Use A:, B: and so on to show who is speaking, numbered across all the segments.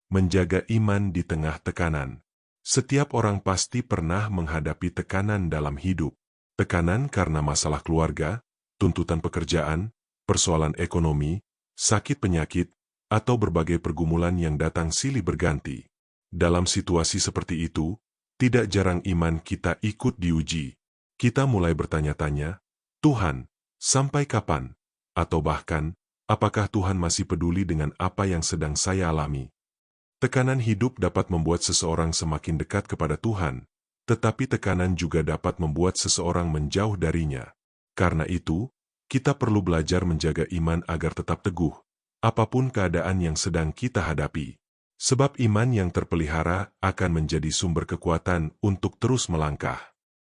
A: menjaga iman di tengah tekanan. Setiap orang pasti pernah menghadapi tekanan dalam hidup. Tekanan karena masalah keluarga, tuntutan pekerjaan, persoalan ekonomi, sakit penyakit, atau berbagai pergumulan yang datang silih berganti. Dalam situasi seperti itu, tidak jarang iman kita ikut diuji. Kita mulai bertanya-tanya, Tuhan, sampai kapan? Atau bahkan, apakah Tuhan masih peduli dengan apa yang sedang saya alami? Tekanan hidup dapat membuat seseorang semakin dekat kepada Tuhan, tetapi tekanan juga dapat membuat seseorang menjauh darinya. Karena itu, kita perlu belajar menjaga iman agar tetap teguh, apapun keadaan yang sedang kita hadapi. Sebab iman yang terpelihara akan menjadi sumber kekuatan untuk terus melangkah.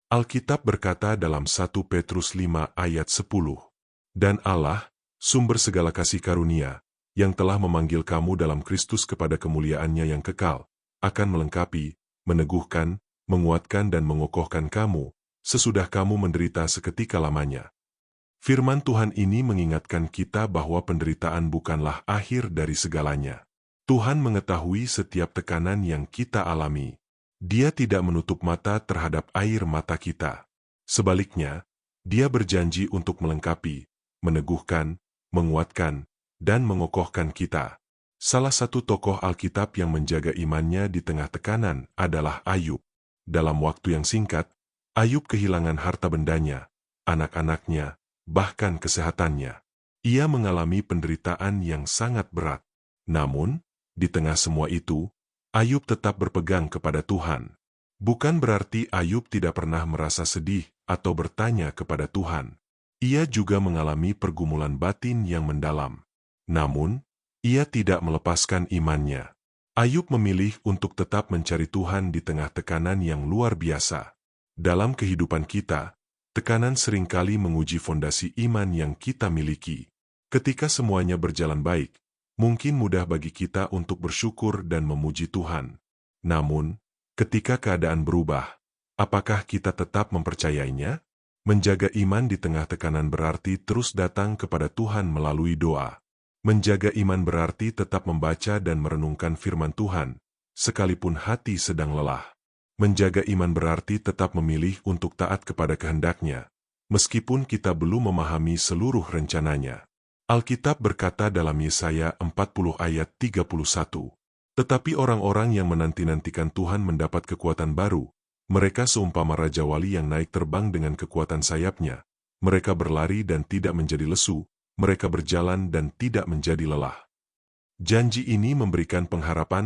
A: Alkitab berkata dalam 1 Petrus 5 ayat 10, "Dan Allah, sumber segala kasih karunia, yang telah memanggil kamu dalam Kristus kepada kemuliaan-Nya yang kekal, akan melengkapi, meneguhkan, menguatkan dan mengokohkan kamu, sesudah kamu menderita seketika lamanya." Firman Tuhan ini mengingatkan kita bahwa penderitaan bukanlah akhir dari segalanya. Tuhan mengetahui setiap tekanan yang kita alami. Dia tidak menutup mata terhadap air mata kita. Sebaliknya, Dia berjanji untuk melengkapi, meneguhkan, menguatkan, dan mengokohkan kita. Salah satu tokoh Alkitab yang menjaga imannya di tengah tekanan adalah Ayub. Dalam waktu yang singkat, Ayub kehilangan harta bendanya, anak-anaknya, bahkan kesehatannya. Ia mengalami penderitaan yang sangat berat. Namun, di tengah semua itu, Ayub tetap berpegang kepada Tuhan. Bukan berarti Ayub tidak pernah merasa sedih atau bertanya kepada Tuhan. Ia juga mengalami pergumulan batin yang mendalam. Namun, ia tidak melepaskan imannya. Ayub memilih untuk tetap mencari Tuhan di tengah tekanan yang luar biasa. Dalam kehidupan kita, tekanan seringkali menguji fondasi iman yang kita miliki. Ketika semuanya berjalan baik, mungkin mudah bagi kita untuk bersyukur dan memuji Tuhan. Namun, ketika keadaan berubah, apakah kita tetap mempercayainya? Menjaga iman di tengah tekanan berarti terus datang kepada Tuhan melalui doa. Menjaga iman berarti tetap membaca dan merenungkan firman Tuhan, sekalipun hati sedang lelah. Menjaga iman berarti tetap memilih untuk taat kepada kehendak-Nya, meskipun kita belum memahami seluruh rencananya. Alkitab berkata dalam Yesaya 40 ayat 31, "Tetapi orang-orang yang menanti-nantikan Tuhan mendapat kekuatan baru. Mereka seumpama Raja Wali yang naik terbang dengan kekuatan sayapnya. Mereka berlari dan tidak menjadi lesu, mereka berjalan dan tidak menjadi lelah." Janji ini memberikan pengharapan